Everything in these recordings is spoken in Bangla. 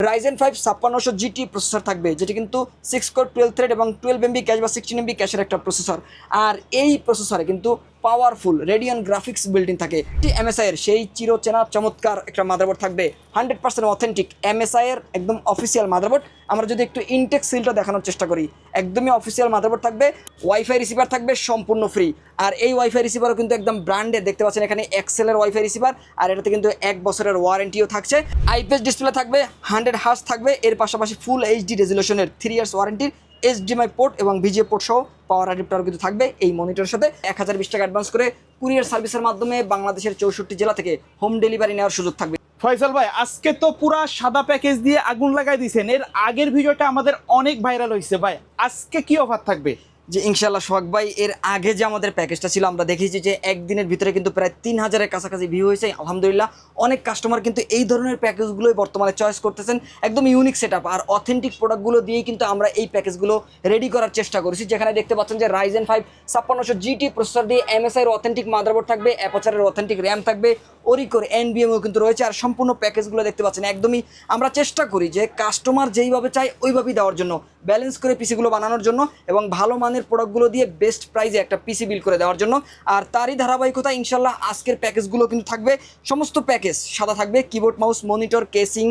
Ryzen 5 5600 GT প্রসেসর থাকবে, যেটি কিন্তু 6 কোর 12 থ্রেড এবং 12 MB ক্যাশ বা 16 MB ক্যাশের একটা প্রসেসর। আর এই প্রসেসরে কিন্তু powerful Radeon graphics built in থাকে। MSI এর সেই চিরচেনা চমৎকার একটা মাদারবোর্ড থাকবে, 100% অথেন্টিক MSI এর একদম অফিসিয়াল মাদারবোর্ড। আমরা যদি একটু ইনটেক সিলটা দেখানোর চেষ্টা করি, একদমই অফিসিয়াল মাদারবোর্ড থাকবে। ওয়াইফাই রিসিভার থাকবে সম্পূর্ণ ফ্রি। আর এই ওয়াইফাই রিসিভারও কিন্তু একদম ব্র্যান্ডেড, দেখতে পাচ্ছেন এখানে এক্সেলের ওয়াইফাই রিসিভার। আর এটাতে কিন্তু 1 বছরের ওয়ারেন্টিও থাকছে। আইপিএস ডিসপ্লে থাকবে, 100 হার্জ থাকবে। এর পাশাপাশি ফুল এইচডি রেজুলেশনের 3 ইয়ার্স ওয়ারেন্টির HDMI পোর্ট এবং VGA পোর্ট সহ পাওয়ার অ্যাডাপ্টার কিন্তু থাকবে এই মনিটরের সাথে। 1020 টাকা অ্যাডভান্স করে কুরিয়ার সার্ভিসের মাধ্যমে বাংলাদেশের 64 জেলা থেকে হোম ডেলিভারি নেওয়ার সুযোগ থাকবে। ফয়সাল ভাই, আজকে তো পুরা সাদা প্যাকেজ দিয়ে আগুন লাগাই দিয়েছেন। এর আগের ভিডিওটা আমাদের অনেক ভাইরাল হয়েছে ভাই, আজকে কি অফার থাকবে? যে ইনশাল্লাহ সোহাগ ভাই, এর আগে যে আমাদের প্যাকেজটা ছিল আমরা দেখেছি যে একদিনের ভিতরে কিন্তু প্রায় 3000-এর কাছাকাছি ভিউ হয়েছে। আলহামদুলিল্লাহ অনেক কাস্টমার কিন্তু এই ধরনের প্যাকেজগুলোই বর্তমানে চয়েস করতেছেন। একদম ইউনিক সেটআপ আর অথেন্টিক প্রোডাক্টগুলো দিয়েই কিন্তু আমরা এই প্যাকেজগুলো রেডি করার চেষ্টা করেছি। যেখানে দেখতে পাচ্ছেন যে Ryzen 5 5600 GT প্রসেসর দিয়ে MSI এর অথেন্টিক মাদারবোর্ড থাকবে, অ্যাপাচারের অথেন্টিক র্যাম থাকবে, ওরিকোর NVMeও কিন্তু রয়েছে। আর সম্পূর্ণ প্যাকেজগুলো দেখতে পাচ্ছেন একদমই আমরা চেষ্টা করি যে কাস্টমার যেইভাবে চাই ওইভাবেই দেওয়ার জন্য, ব্যালেন্স করে পিসিগুলো বানানোর জন্য এবং ভালো মানের প্রোডাক্টগুলো দিয়ে বেস্ট প্রাইজে একটা পিসি বিল্ড করে দেওয়ার জন্য। আর তারই ধারাবাহিকতা ইনশাল্লাহ আজকের প্যাকেজগুলো কিন্তু থাকবে। সমস্ত প্যাকেজ সাদা থাকবে, কিবোর্ড মাউস মনিটর কেসিং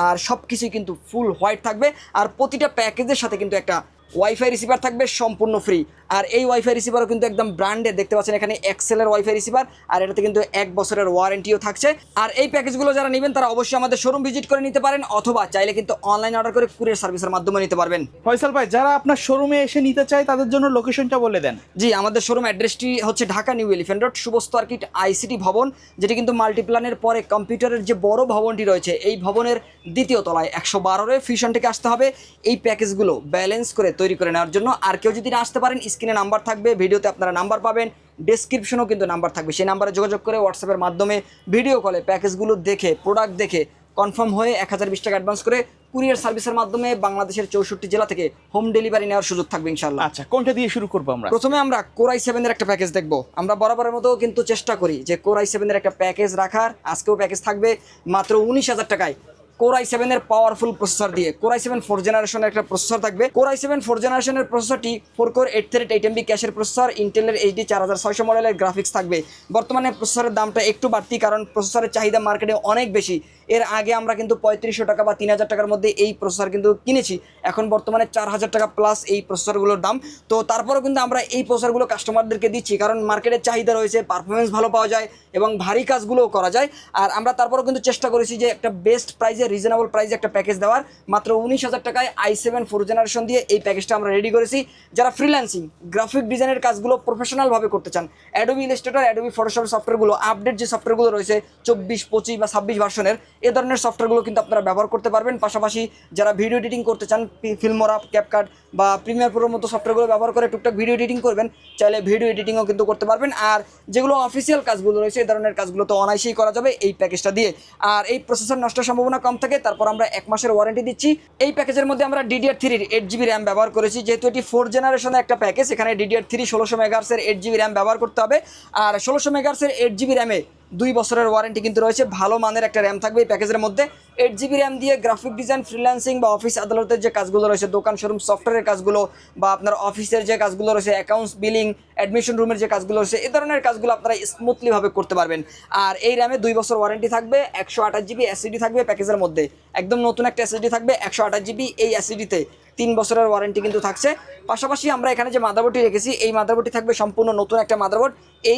আর সব কিছুই কিন্তু ফুল হোয়াইট থাকবে। আর প্রতিটা প্যাকেজের সাথে কিন্তু একটা ওয়াইফাই রিসিভার থাকবে সম্পূর্ণ ফ্রি। আর এই ওয়াইফাই রিসিভারও কিন্তু একদম ব্র্যান্ডেড, দেখতে পাচ্ছেন এখানে এক্সেলের ওয়াইফাই রিসিভার। আর এটাতে কিন্তু 1 বছরের ওয়ারেন্টিও থাকছে। আর এই প্যাকেজগুলো যারা নেবেন তারা অবশ্যই আমাদের শোরুম ভিজিট করে নিতে পারেন, অথবা চাইলে কিন্তু অনলাইন অর্ডার করে কুরিয়ার সার্ভিসের মাধ্যমে নিতে পারবেন। ফয়সাল ভাই, যারা আপনার শোরুমে এসে নিতে চায় তাদের জন্য লোকেশনটা বলে দেন। জি, আমাদের শোরুম অ্যাড্রেসটি হচ্ছে Dhaka new elephant road শুভস্ত আর্কিট ICT ভবন, যেটি কিন্তু মাল্টিপ্ল্যানের পরে কম্পিউটারের যে বড় ভবনটি রয়েছে এই ভবনের দ্বিতীয় তলায় 112 ফিউশন থেকে আসতে হবে এই প্যাকেজগুলো ব্যালেন্স করে তৈরি করে নেওয়ার জন্য। আর কেউ যদি না আসতে পারেন, স্ক্রিনে নাম্বার থাকবে, ভিডিওতে আপনারা নাম্বার পাবেন, ডেসক্রিপশনেও কিন্তু নাম্বার থাকবে। সেই নাম্বারে যোগাযোগ করে হোয়াটসঅ্যাপের মাধ্যমে ভিডিও কলে প্যাকেজগুলো দেখে প্রোডাক্ট দেখে কনফার্ম হয়ে 1020 টাকা অ্যাডভান্স করে কুরিয়ার সার্ভিসের মাধ্যমে বাংলাদেশের 64 জেলা থেকে হোম ডেলিভারি নেওয়ার সুযোগ থাকবে ইনশাআল্লাহ। আচ্ছা, কোনটা দিয়ে শুরু করবো আমরা? প্রথমে আমরা Core i7 এর একটা প্যাকেজ দেখব। আমরা বরাবরের মতো কিন্তু চেষ্টা করি যে Core i7 এর একটা প্যাকেজ রাখার। আজকেও প্যাকেজ থাকবে মাত্র 19,000 টাকায়। Core i7 এর পাওয়ারফুল প্রসেসর দিয়ে Core i7 4 জেনারেশনের একটা প্রসেসর থাকবে। Core i7 4 জেনারেশনের প্রসেসরটি 4 কোর 8 থ্রেড 8 MB ক্যাশের প্রসেসর, ইন্টেলের HD 4600 মডেলের গ্রাফিক্স থাকবে। বর্তমানে প্রসেসরের দামটা একটু বাড়তি, কারণ প্রসেসরের চাহিদা মার্কেটে অনেক বেশি। এর আগে আমরা কিন্তু 3500 টাকা বা 3000 টাকার মধ্যে এই প্রসেসর কিন্তু কিনেছি। এখন বর্তমানে 4000 টাকা প্লাস এই প্রসেসরগুলোর দাম। তো তারপরেও কিন্তু আমরা এই প্রসেসরগুলো কাস্টমারদেরকে দিচ্ছি, কারণ মার্কেটের চাহিদা রয়েছে, পারফরমেন্স ভালো পাওয়া যায় এবং ভারী কাজগুলোও করা যায়। আর আমরা তারপরেও কিন্তু চেষ্টা করেছি যে একটা বেস্ট প্রাইজে, রিজনেবল প্রাইজে একটা প্যাকেজ দেওয়ার। মাত্র 19,000 টাকায় i7 4 জেনারেশন দিয়ে এই প্যাকেজটা আমরা রেডি করেছি। যারা ফ্রিল্যান্সিং গ্রাফিক ডিজাইনের কাজগুলো প্রফেশনালভাবে করতে চান, অ্যাডোবি ইলাস্ট্রেটর, অ্যাডোবি ফটোশপ সফটওয়্যারগুলো, আপডেট যে সফটওয়্যারগুলো রয়েছে 24, 25 বা 26 ভার্সনের, এ ধরনের সফটওয়্যারগুলো কিন্তু আপনারা ব্যবহার করতে পারবেন। পাশাপাশি যারা ভিডিও এডিটিং করতে চান, ফিল্মোরা, ক্যাপকাট বা প্রিমিয়ার প্রোর মতো সফটওয়্যারগুলো ব্যবহার করে টুকটাক ভিডিও এডিটিং করবেন, চাইলে ভিডিও এডিটিংও কিন্তু করতে পারবেন। আর যেগুলো অফিসিয়াল কাজগুলো রয়েছে এই ধরনের কাজগুলো তো অনায়াসেই করা যাবে এই প্যাকেজটা দিয়ে। আর এই প্রসেসর নষ্টের সম্ভাবনা কম থাকে। তারপর আমরা 1 মাসের ওয়ারেন্টি দিচ্ছি। এই প্যাকেজের মধ্যে আমরা DDR3 8GB র্যাম ব্যবহার করেছি, যেহেতু এটি 4 জেনারেশনের একটা প্যাকেজ। এখানে DDR3 1600 মেগাহার্টজের 8GB র্যাম ব্যবহার করতে হবে। আর 1600 মেগাহার্টজের 8GB র্যামে 2 বছরের ওয়ারেন্টি কিন্তু রয়েছে। ভালো মানের একটা র্যাম থাকবে এই প্যাকেজের মধ্যে। 8GB র্যাম দিয়ে গ্রাফিক ডিজাইন, ফ্রিল্যান্সিং বা অফিস আদালতের যে কাজগুলো রয়েছে, দোকান শোরুম সফটওয়্যারের কাজগুলো বা আপনার অফিসের যে কাজগুলো রয়েছে, অ্যাকাউন্টস, বিলিং, অ্যাডমিশন রুমের যে কাজগুলো রয়েছে, এই ধরনের কাজগুলো আপনারা স্মুথলিভাবে করতে পারবেন। আর এই র্যামে 2 বছর ওয়ারেন্টি থাকবে। 128GB SSD থাকবে প্যাকেজের মধ্যে, একদম নতুন একটা SSD থাকবে 128GB। এই SSDতে 3 বছরের ওয়ারেন্টি কিন্তু থাকছে। পাশাপাশি আমরা এখানে যে মাদারবোর্ডটি রেখেছি, এই মাদারবোর্ডটি থাকবে সম্পূর্ণ নতুন একটা মাদারবোর্ড,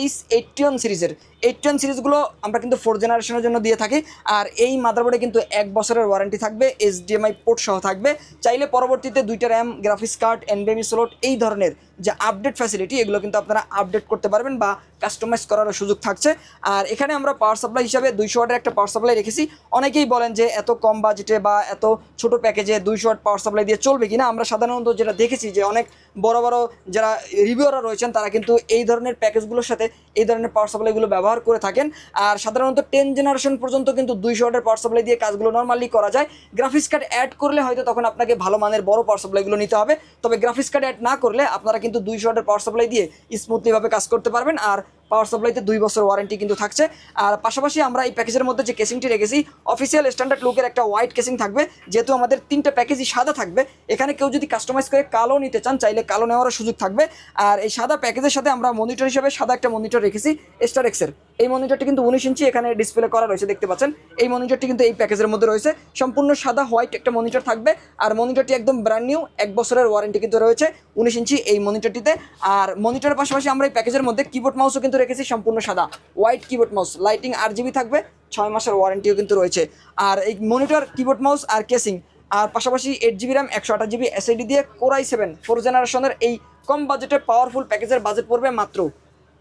H81 সিরিজের। 81 সিরিজগুলো আমরা কিন্তু 4 জেনারেশনের জন্য দিয়ে থাকি। আর এই মাদারবোর্ডে কিন্তু 1 বছরের ওয়ারেন্টি থাকবে, HDMI পোর্ট সহ থাকবে। চাইলে পরবর্তীতে 2টা RAM, graphics card, NVMe slot, এই ধরনের যে আপডেট ফ্যাসিলিটি এগুলো কিন্তু আপনারা আপডেট করতে পারবেন বা কাস্টমাইজ করারও সুযোগ থাকছে। আর এখানে আমরা পাওয়ার সাপ্লাই হিসাবে 200 ওয়াটের একটা পাওয়ার সাপ্লাই রেখেছি। অনেকেই বলেন যে এত কম বাজেটে বা এত ছোট প্যাকেজে 200 ওয়াট পাওয়ার সাপ্লাই দিয়ে চলবে কিনা। আমরা সাধারণত যেটা দেখেছি যে অনেক বড় বড় যারা রিভিউয়াররা রয়েছেন তারা কিন্তু এই ধরনের প্যাকেজগুলোর সাথে এই ধরনের পাওয়ার সাপ্লাইগুলো ব্যবহার করে থাকেন। আর সাধারণত 10 জেনারেশন পর্যন্ত কিন্তু 200 ওয়াটের পাওয়ার সাপ্লাই দিয়ে কাজগুলো নর্মালি করা যায়। গ্রাফিক্স কার্ড অ্যাড করলে হয়তো তখন আপনাকে ভালো মানের বড় পাওয়ার সাপ্লাইগুলো নিতে হবে। তবে গ্রাফিক্স কার্ড অ্যাড না করলে আপনারা কিন্তু 200 ওয়াটের পাওয়ার সাপ্লাই দিয়ে স্মুথলিভাবে কাজ করতে পারবেন। আর পাওয়ার সাপ্লাইতে 2 বছর ওয়ারেন্টি কিন্তু থাকছে। আর পাশাপাশি আমরা এই প্যাকেজের মধ্যে যে কেসিংটি রেখেছি অফিসিয়াল স্ট্যান্ডার্ড লুকের একটা হোয়াইট কেসিং থাকবে, যেহেতু আমাদের 3টা প্যাকেজই সাদা থাকবে। এখানে কেউ যদি কাস্টমাইজ করে কালো নিতে চান চাইলে কালো নেওয়ারও সুযোগ থাকবে। আর এই সাদা প্যাকেজের সাথে আমরা মনিটর হিসেবে সাদা একটা মনিটর রেখেছি স্টার এক্সের। এই মনিটরটি কিন্তু 19 ইঞ্চি এখানে ডিসপ্লে করা রয়েছে, দেখতে পাচ্ছেন। এই মনিটরটি কিন্তু এই প্যাকেজের মধ্যে রয়েছে, সম্পূর্ণ সাদা হোয়াইট একটা মনিটর থাকবে। আর মনিটরটি একদম ব্র্যান্ড নিউ, 1 বছরের ওয়ারেন্টি কিন্তু রয়েছে 19 ইঞ্চি এই মনিটরটিতে। আর মনিটরের পাশাপাশি আমরা এই প্যাকেজের মধ্যে কিবোর্ড মাউসও কিন্তু রেখেছি সম্পূর্ণ সাদা white keyboard mouse, lighting RGB থাকবে, 6 মাসের ওয়ারেন্টিও কিন্তু রয়েছে। আর এই মনিটর কিবোর্ড মাউস আর কেসিং আর পাশাপাশি 8GB RAM 128GB SSD দিয়ে Core i7 4th জেনারেশনের এই কম বাজেটে পাওয়ারফুল প্যাকেজের বাজেট পড়বে মাত্র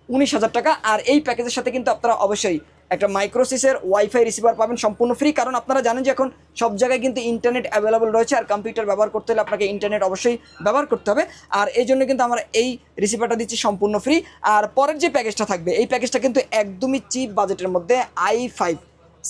19,000 টাকা। আর এই প্যাকেজের সাথে কিন্তু আপনারা অবশ্যই একটা মাইক্রোসিসের ওয়াইফাই রিসিভার পাবেন সম্পূর্ণ ফ্রি, কারণ আপনারা জানেন যে এখন সব জায়গায় কিন্তু ইন্টারনেট অ্যাভেলেবল রয়েছে। আর কম্পিউটার ব্যবহার করতে হলে আপনাকে ইন্টারনেট অবশ্যই ব্যবহার করতে হবে। আর এই জন্য কিন্তু আমরা এই রিসিভারটা দিচ্ছি সম্পূর্ণ ফ্রি। আর পরের যে প্যাকেজটা থাকবে এই প্যাকেজটা কিন্তু একদমই চিপ বাজেটের মধ্যে i5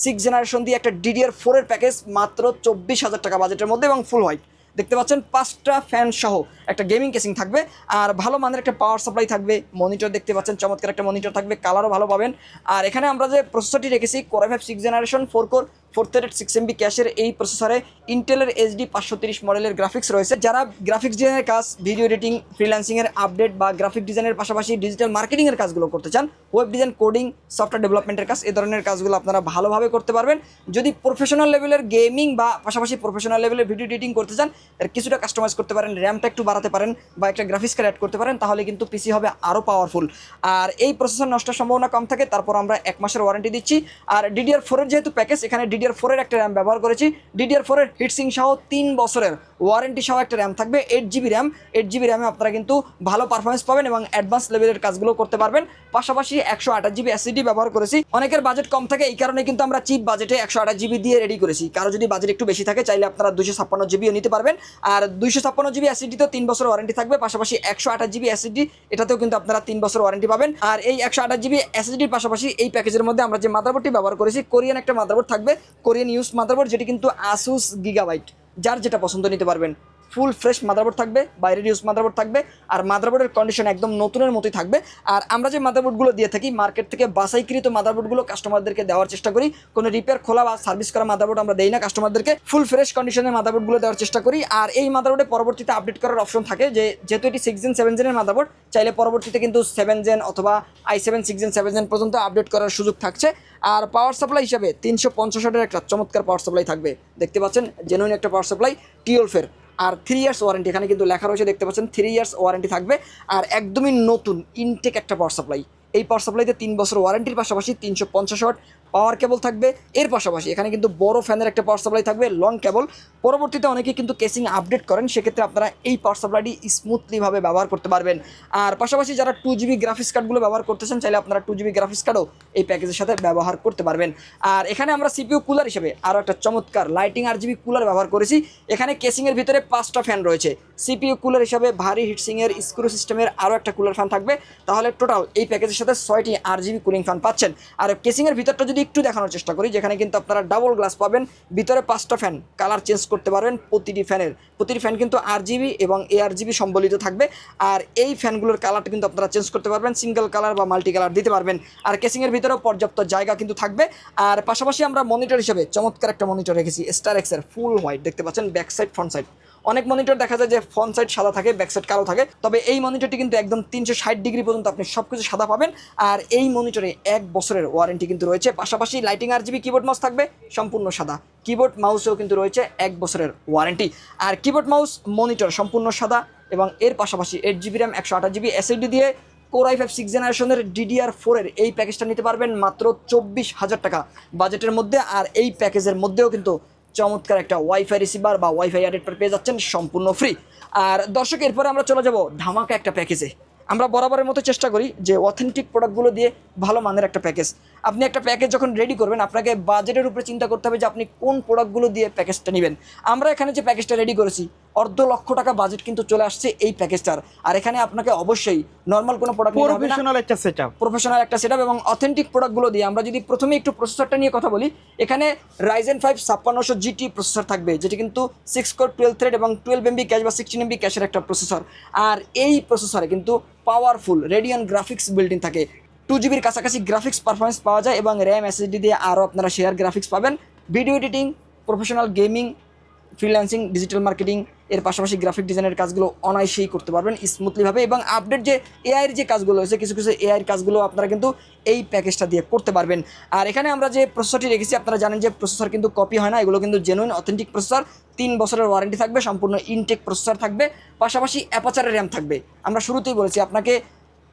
6th জেনারেশন দিয়ে একটা DDR4 এর প্যাকেজ মাত্র 24,000 টাকা বাজেটের মধ্যে এবং ফুল হোয়াইট, দেখতে পাচ্ছেন 5টা ফ্যান সহ একটা গেমিং কেসিং থাকবে। আর ভালো মানের একটা পাওয়ার সাপ্লাই থাকবে, মনিটর দেখতে পাচ্ছেন চমৎকার একটা মনিটর থাকবে, কালারও ভালো পাবেন। আর এখানে আমরা যে প্রসেসরটি রেখেছি Core i5 6th generation 4 core 4 threaded 6MB ক্যাশের এই প্রসেসরে ইন্টেলের HD 530 মডেলের গ্রাফিক্স রয়েছে। যারা গ্রাফিক্স ডিজাইনের কাজ, ভিডিও এডিটিং, ফ্রিল্যান্সিংয়ের আপডেট বা গ্রাফিক ডিজাইনের পাশাপাশি ডিজিটাল মার্কেটিংয়ের কাজগুলো করতে চান, ওয়েব ডিজাইন, কোডিং, সফটওয়্যার ডেভেলপমেন্টের কাজ, এ ধরনের কাজগুলো আপনারা ভালোভাবে করতে পারবেন। যদি প্রফেশনাল লেভেলের গেমিং বা পাশাপাশি প্রফেশনাল লেভেলের ভিডিও এডিটিং করতে চান, এর কিছুটা কাস্টমাইজ করতে পারেন, র্যামটা একটু বাড়াতে পারেন বা একটা গ্রাফিক্স কার্ড অ্যাড করতে পারেন, তাহলে কিন্তু পিসি হবে আরও পাওয়ারফুল। আর এই প্রসেসর নষ্টের সম্ভাবনা কম থাকে, তারপর আমরা 1 মাসের ওয়ারেন্টি দিচ্ছি। আর DDR4 এর যেহেতু প্যাকেজ, এখানে DDR4 এর একটা র্যাম ব্যবহার করেছি, DDR4 এর হিটসিং সহ 3 বছরের ওয়ারেন্টি সহ একটা র্যাম থাকবে, 8GB র্যাম। 8GB র্যামে আপনারা কিন্তু ভালো পারফরমেন্স পাবেন এবং অ্যাডভান্স লেভেলের কাজগুলো করতে পারবেন। পাশাপাশি 128GB SSD ব্যবহার করেছি। অনেকের বাজেট কম থাকে, এই কারণে কিন্তু আমরা চিপ বাজেটে 128GB দিয়ে রেডি করেছি। কারো যদি বাজেট একটু বেশি থাকে চাইলে আপনারা 256GBও নিতে পারবেন। আর 256GB SSD তো 3 বছর ওয়ারেন্টি থাকবে, পাশাপাশি 128GB SSD এটাতেও কিন্তু আপনারা 3 বছর ওয়ারেন্টি পাবেন। আর এই 128GB SSDর পাশাপাশি এই প্যাকেজের মধ্যে আমরা যে মাদারবোর্ডটি ব্যবহার করেছি কোরিয়ান একটা মাদারবোর্ড থাকবে, কোরিয়ান ইউজ মাদারবোর্ড, যেটি কিন্তু Asus Gigabyte, যার যেটা পছন্দ নিতে পারবেন। ফুল ফ্রেশ মাদারবোর্ড থাকবে, বাইরের ইউজ মাদারবোর্ড থাকবে। আর মাদারবোর্ডের কন্ডিশন একদম নতুনের মতোই থাকবে। আর আমরা যে মাদারবোর্ডগুলো দিয়ে থাকি মার্কেট থেকে বাছাইকৃত মাদারবোর্ডগুলো কাস্টমারদেরকে দেওয়ার চেষ্টা করি, কোনো রিপেয়ার খোলা বা সার্ভিস করা মাদারবোর্ড আমরা দেই না কাস্টমারদেরকে, ফুল ফ্রেশ কন্ডিশনের মাদারবোর্ডগুলো দেওয়ার চেষ্টা করি। আর এই মাদারবোর্ডে পরবর্তীতে আপডেট করার অপশন থাকে, যেহেতু এটি 6 জেন 7 জেনের মাদারবোর্ড, চাইলে পরবর্তীতে কিন্তু 7 জেন অথবা i7 6 জেন 7 জেন পর্যন্ত আপডেট করার সুযোগ থাকছে। আর পাওয়ার সাপ্লাই হিসাবে 350 ওয়াটের একটা চমৎকার পাওয়ার সাপ্লাই থাকবে, দেখতে পাচ্ছেন জেনুইন একটা পাওয়ার সাপ্লাই, টিওলফের। আর 3 ইয়ার্স ওয়ারেন্টি, এখানে কিন্তু লেখা রয়েছে, দেখতে পাচ্ছেন 3 ইয়ার্স ওয়ারেন্টি থাকবে। আর একদমই নতুন ইনটেক একটা পাওয়ার সাপ্লাই। এই পাওয়ার সাপ্লাইতে 3 বছর ওয়ারেন্টির পাশাপাশি 350 ওয়াট পাওয়ার কেবল থাকবে। এর পাশাপাশি এখানে কিন্তু বড় ফ্যানের একটা পাওয়ার সাপ্লাই থাকবে, লং কেবল। পরবর্তীতে অনেকেই কিন্তু কেসিং আপডেট করেন, সেক্ষেত্রে আপনারা এই পাওয়ার সাপ্লাইটি স্মুথলিভাবে ব্যবহার করতে পারবেন। আর পাশাপাশি যারা 2GB গ্রাফিক্স কার্ডগুলো ব্যবহার করতেছেন, চাইলে আপনারা 2GB গ্রাফিক্স কার্ডও এই প্যাকেজের সাথে ব্যবহার করতে পারবেন। আর এখানে আমরা CPU কুলার হিসেবে আরও একটা চমৎকার লাইটিং RGB কুলার ব্যবহার করেছি। এখানে কেসিংয়ের ভিতরে 5টা ফ্যান রয়েছে। CPU কুলার হিসাবে ভারী হিটসিংয়ের স্ক্রু সিস্টেমের আরও একটা কুলার ফ্যান থাকবে, তাহলে টোটাল এই প্যাকেজের সাথে 6টি RGB কুলিং ফ্যান পাচ্ছেন। আর কেসিংয়ের ভিতরটা যদি একটু দেখানোর চেষ্টা করি, যেখানে কিন্তু আপনারা ডাবল গ্লাস পাবেন, ভিতরে 5টা ফ্যান, কালার চেঞ্জ করতে পারবেন প্রতিটি ফ্যান কিন্তু RGB এবং ARGB সম্বলিত থাকবে। আর এই ফ্যানগুলোর কালারটা কিন্তু আপনারা চেঞ্জ করতে পারবেন, সিঙ্গেল কালার বা মাল্টি কালার দিতে পারবেন। আর কেসিংয়ের ভিতরেও পর্যাপ্ত জায়গা কিন্তু থাকবে। আর পাশাপাশি আমরা মনিটর হিসেবে চমৎকার একটা মনিটর রেখেছি, স্টার এক্সের ফুল হোয়াইট, দেখতে পাচ্ছেন ব্যাক সাইড ফ্রন্ট সাইড। অনেক মনিটর দেখা যায় যে ফ্রন্ট সাইড সাদা থাকে, ব্যাক সাইড কালো থাকে, তবে এই মনিটরটি কিন্তু একদম 360 ডিগ্রি পর্যন্ত আপনি সব কিছু সাদা পাবেন। আর এই মনিটরে 1 বছরের ওয়ারেন্টি কিন্তু রয়েছে, পাশাপাশি লাইটিং RGB কিবোর্ড মাউস থাকবে সম্পূর্ণ সাদা, কিবোর্ড মাউসেও কিন্তু রয়েছে 1 বছরের ওয়ারেন্টি। আর কিবোর্ড মাউস মনিটর সম্পূর্ণ সাদা এবং এর পাশাপাশি 8GB RAM 128GB SSD দিয়ে Core i5 6 জেনারেশনের DDR4 এর এই প্যাকেজটা নিতে পারবেন মাত্র 24,000 টাকা বাজেটের মধ্যে। আর এই প্যাকেজের মধ্যেও কিন্তু চমৎকার একটা ওয়াইফাই রিসিভার বা ওয়াইফাই অ্যাডাপ্টার পেয়ে যাচ্ছেন সম্পূর্ণ ফ্রি। আর দর্শক, এরপরে আমরা চলে যাব ধামাকা একটা প্যাকেজে। আমরা বরাবরের মতো চেষ্টা করি যে অথেন্টিক প্রোডাক্টগুলো দিয়ে ভালো মানের একটা প্যাকেজ। আপনি একটা প্যাকেজ যখন রেডি করবেন, আপনাকে বাজেটের উপরে চিন্তা করতে হবে যে আপনি কোন প্রোডাক্টগুলো দিয়ে প্যাকেজটা নেবেন। আমরা এখানে যে প্যাকেজটা রেডি করেছি, 1.5 লক্ষ টাকা বাজেট কিন্তু চলে আসছে এই প্যাকেজটার। আর এখানে আপনাকে অবশ্যই নর্মাল কোনো প্রোডাক্ট নিতে হবে না, প্রফেশনাল একটা সেটআপ এবং অথেন্টিক প্রোডাক্টগুলো দিয়ে। আমরা যদি প্রথমে একটু প্রসেসরটা নিয়ে কথা বলি, এখানে Ryzen 5 5600 GT প্রসেসর থাকবে, যেটি কিন্তু 6 কোর 12 থ্রেড এবং 12 MB ক্যাশ বা 16 MB ক্যাশের একটা প্রসেসর। আর এই প্রসেসরে কিন্তু powerful radian graphics built in থাকে, 2 GB কাছাকাছি গ্রাফিক্স পারফরমেন্স পাওয়া যায় এবং র্যাম এসএসডি দিয়ে আরও আপনারা শেয়ার গ্রাফিক্স পাবেন। Video editing, professional gaming, freelancing, digital marketing এর পাশাপাশি গ্রাফিক ডিজাইনের কাজগুলো অনায়াসেই করতে পারবেন স্মুথলিভাবে। এবং আপডেট যে এআইয়ের যে কাজগুলো হয়েছে, কিছু কিছু এআইয়ের কাজগুলো আপনারা কিন্তু এই প্যাকেজটা দিয়ে করতে পারবেন। আর এখানে আমরা যে প্রসেসরটি রেখেছি, আপনারা জানেন যে প্রসেসর কিন্তু কপি হয় না, এগুলো কিন্তু জেনুইন অথেন্টিক প্রসেসর। 3 বছরের ওয়ারেন্টি থাকবে, সম্পূর্ণ ইনটেক প্রসেসর থাকবে, পাশাপাশি অ্যাপাচারের র্যাম থাকবে। আমরা শুরুতেই বলেছি আপনাকে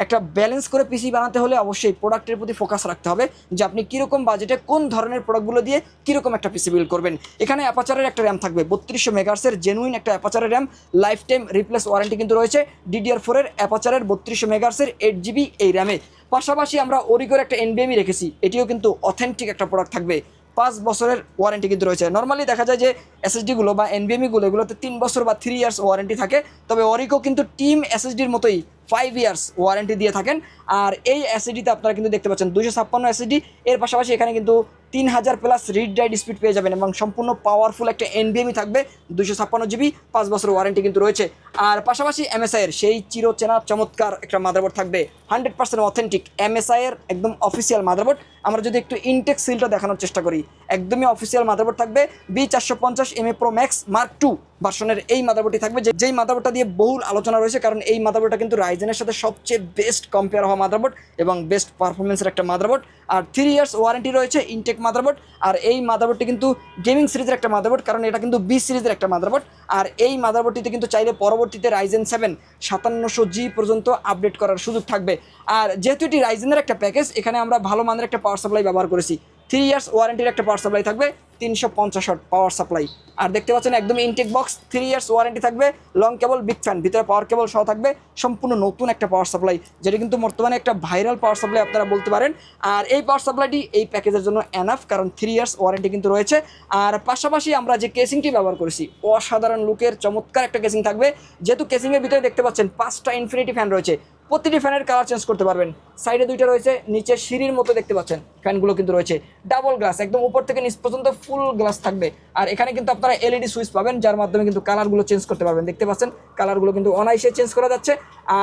একটা ব্যালেন্স করে পিসি বানাতে হলে অবশ্যই প্রোডাক্টের প্রতি ফোকাস রাখতে হবে যে আপনি কীরকম বাজেটে কোন ধরনের প্রোডাক্টগুলো দিয়ে কীরকম একটা পিসি বিল্ড করবেন। এখানে অ্যাপাচারের একটা র্যাম থাকবে 3200 মেগাহার্টজের জেনুইন একটা অ্যাপাচারের RAM, lifetime replace warranty কিন্তু রয়েছে। DDR4 এর অ্যাপাচারের 3200 মেগাহার্টজের 8 GB এই র্যামে। পাশাপাশি আমরা ওরিগোর একটা NVMe রেখেছি, এটিও কিন্তু অথেন্টিক একটা প্রোডাক্ট থাকবে। 5 বছরের ওয়ারেন্টি কিন্তু রয়েছে। নর্মালি দেখা যায় যে এসএসডিগুলো বা NVMeগুলো এগুলোতে 3 বছর বা 3 ইয়ার্স ওয়ারেন্টি থাকে, তবে অরিকো কিন্তু টিম এসএসডির মতোই 5 ইয়ার্স ওয়ারেন্টি দিয়ে থাকেন। আর এই এসএসডিতে আপনারা কিন্তু দেখতে পাচ্ছেন 256 এসএসডি, এর পাশাপাশি এখানে কিন্তু 3000 প্লাস রিড রাইট স্পিড পেয়ে যাবেন এবং সম্পূর্ণ পাওয়ারফুল একটা NVMe থাকবে। 256 GB, 5 বছর ওয়ারেন্টি কিন্তু রয়েছে। আর পাশাপাশি MSI এর সেই চিরচেনা চমৎকার একটা মাদারবোর্ড থাকবে, 100% অথেন্টিক MSI এর একদম অফিসিয়াল মাদারবোর্ড। আমরা যদি একটু ইনটেক সিলটা দেখানোর চেষ্টা করি, একদমই অফিসিয়াল মাদারবোর্ড থাকবে। B450MA Pro Max Mark II ভার্সনের এই মাদারবোর্ডটি থাকবে, যেই মাদারবোর্ডটা দিয়ে বহুল আলোচনা রয়েছে, কারণ এই মাদারবোর্ডটা কিন্তু রাইজেনের সাথে সবচেয়ে বেস্ট কম্পেয়ার হওয়া মাদারবোর্ড এবং বেস্ট পারফরমেন্সের একটা মাদারবোর্ড। আর 3 ইয়ার্স ওয়ারেন্টি রয়েছে, ইনটেক মাদারবোর্ড। আর এই মাদারবোর্ডটি কিন্তু গেমিং সিরিজের একটা মাদারবোর্ড, কারণ এটা কিন্তু B সিরিজের একটা মাদারবোর্ড। আর এই মাদারবোর্ডটিতে কিন্তু চাইলে পরবর্তীতে Ryzen 7 5700G পর্যন্ত আপডেট করার সুযোগ থাকবে। আর যেহেতু এটি রাইজেনের একটা প্যাকেজ, এখানে আমরা ভালো মানের একটা পাওয়ার সাপ্লাই ব্যবহার করেছি। 3 ইয়ার্স ওয়ারেন্টির একটা পাওয়ার সাপ্লাই থাকবে, 350 ওয়াট পাওয়ার সাপ্লাই। আর দেখতে পাচ্ছেন একদম ইনটেক বক্স, 3 ইয়ার্স ওয়ারেন্টি থাকবে, লং কেবল, বিগ ফ্যান, ভিতরে পাওয়ার কেবল সহ থাকবে, সম্পূর্ণ নতুন একটা পাওয়ার সাপ্লাই, যেটা কিন্তু বর্তমানে একটা ভাইরাল পাওয়ার সাপ্লাই আপনারা বলতে পারেন। আর এই পাওয়ার সাপ্লাইটি এই প্যাকেজের জন্য এনাফ, কারণ 3 ইয়ার্স ওয়ারেন্টি কিন্তু রয়েছে। আর পাশাপাশি আমরা যে কেসিংটি ব্যবহার করেছি, অসাধারণ লুকের চমৎকার একটা কেসিং থাকবে। যেহেতু কেসিংয়ের ভিতরে দেখতে পাচ্ছেন 5টা ইনফিনিটি ফ্যান রয়েছে, প্রতিটি ফ্যানের কালার চেঞ্জ করতে পারবেন। সাইডে 2টা রয়েছে, নিচে সিঁড়ির মতো দেখতে পাচ্ছেন ফ্যানগুলো কিন্তু রয়েছে ডাবল গ্লাস, একদম উপর থেকে নিচ পর্যন্ত ফুল গ্লাস থাকবে। আর এখানে কিন্তু আপনারা LED সুইচ পাবেন, যার মাধ্যমে কিন্তু কালারগুলো চেঞ্জ করতে পারবেন। দেখতে পাচ্ছেন কালারগুলো কিন্তু অনায়াসে চেঞ্জ করা যাচ্ছে।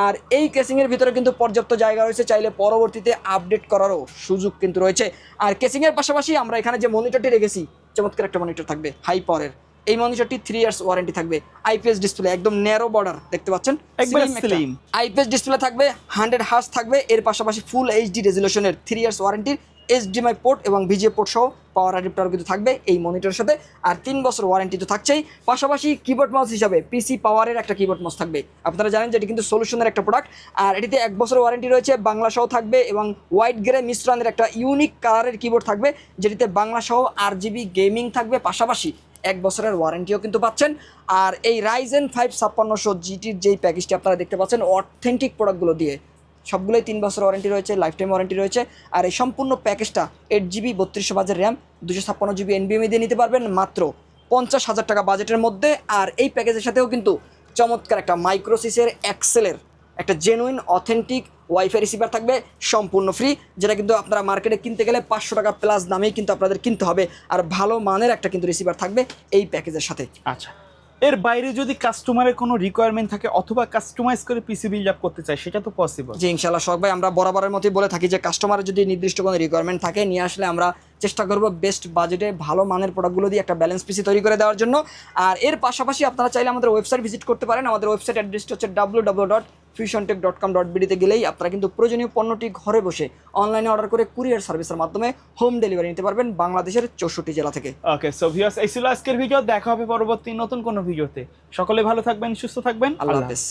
আর এই কেসিংয়ের ভিতরে কিন্তু পর্যাপ্ত জায়গা রয়েছে, চাইলে পরবর্তীতে আপডেট করারও সুযোগ কিন্তু রয়েছে। আর কেসিংয়ের পাশাপাশি আমরা এখানে যে মনিটরটি রেখেছি, চমৎকার একটা মনিটর থাকবে হাই পাওয়ারের। এই মনিটরটি 3 ইয়ার্স ওয়ারেন্টি থাকবে, IPS ডিসপ্লে, একদম ন্যারো বর্ডার দেখতে পাচ্ছেন, একদম স্লিম IPS ডিসপ্লে থাকবে, 100 হার্জ থাকবে। এর পাশাপাশি ফুল HD রেজুলেশনের 3 ইয়ার্স ওয়ারেন্টির HDMI পোর্ট এবং VGA পোর্ট সহ পাওয়ার অ্যাডাপ্টার কিন্তু থাকবে এই মনিটরের সাথে। আর 3 বছর ওয়ারেন্টি তো থাকছেই, পাশাপাশি কিবোর্ড মাউস হিসাবে PC পাওয়ারের একটা কিবোর্ড মাউস থাকবে। আপনারা জানেন যে এটি কিন্তু সলিউশনের একটা প্রোডাক্ট। আর এটিতে 1 বছর ওয়ারেন্টি রয়েছে, বাংলা সহ থাকবে এবং হোয়াইট গ্রে মিশ্রণের একটা ইউনিক কালারের কিবোর্ড থাকবে, যেটিতে বাংলা সহ RGB গেমিং থাকবে, পাশাপাশি 1 বছরের ওয়ারেন্টিও কিন্তু পাচ্ছেন। আর এই Ryzen 5 5600GTর যেই প্যাকেজটি আপনারা দেখতে পাচ্ছেন, অথেন্টিক প্রোডাক্টগুলো দিয়ে সবগুলোই 3 বছর ওয়ারেন্টি রয়েছে, লাইফ টাইম ওয়ারেন্টি রয়েছে। আর এই সম্পূর্ণ প্যাকেজটা 8GB 3200 বাজের র্যাম, 256GB NVMe দিয়ে নিতে পারবেন মাত্র 50,000 টাকা বাজেটের মধ্যে। আর এই প্যাকেজের সাথেও কিন্তু চমৎকার একটা মাইক্রোসিসের এক্সেলের একটা জেনুইন অথেন্টিক ওয়াইফাই রিসিভার থাকবে, সম্পূর্ণ ফ্রি, যেটা কিন্তু আপনারা মার্কেটে কিনতে গেলে 500 টাকা প্লাস দামেই কিন্তু আপনাদের কিনতে হবে। আর ভালো মানের একটা কিন্তু রিসিভার থাকবে এই প্যাকেজের সাথে। আচ্ছা, এর বাইরে যদি কাস্টমারের কোনো রিকোয়ারমেন্ট থাকে অথবা কাস্টমাইজ করে পিসি বিল্ড আপ করতে চায়, সেটা তো পসিবল? জি ইনশাআল্লাহ শখ ভাই, আমরা বরাবরের মতোই বলে থাকি যে কাস্টমারের যদি নির্দিষ্ট কোনো রিকোয়ারমেন্ট থাকে নিয়ে আসলে আমরা চেষ্টা করব বেস্ট বাজেটে ভালো মানের প্রোডাক্টগুলো দিয়ে একটা ব্যালেন্স পিসি তৈরি করে দেওয়ার জন্য। আর এর পাশাপাশি আপনারা চাইলে আমাদের ওয়েবসাইট ভিজিট করতে পারেন। আমাদের ওয়েবসাইট অ্যাড্রেসটা হচ্ছে www.fusiontech.com.bd তে গেলেই আপনারা কিন্তু প্রয়োজনীয় পণ্যটি ঘরে বসে অনলাইনে অর্ডার করে কুরিয়ার সার্ভিসের মাধ্যমে হোম ডেলিভারি নিতে পারবেন বাংলাদেশের 64 জেলা থেকে। ওকে, সো ভিউয়ার্স, এই ছিল আজকের ভিডিও। দেখা হবে পরবর্তী নতুন কোনো ভিডিওতে। সকলে ভালো থাকবেন, সুস্থ থাকবেন, আল্লাহ হাফেজ।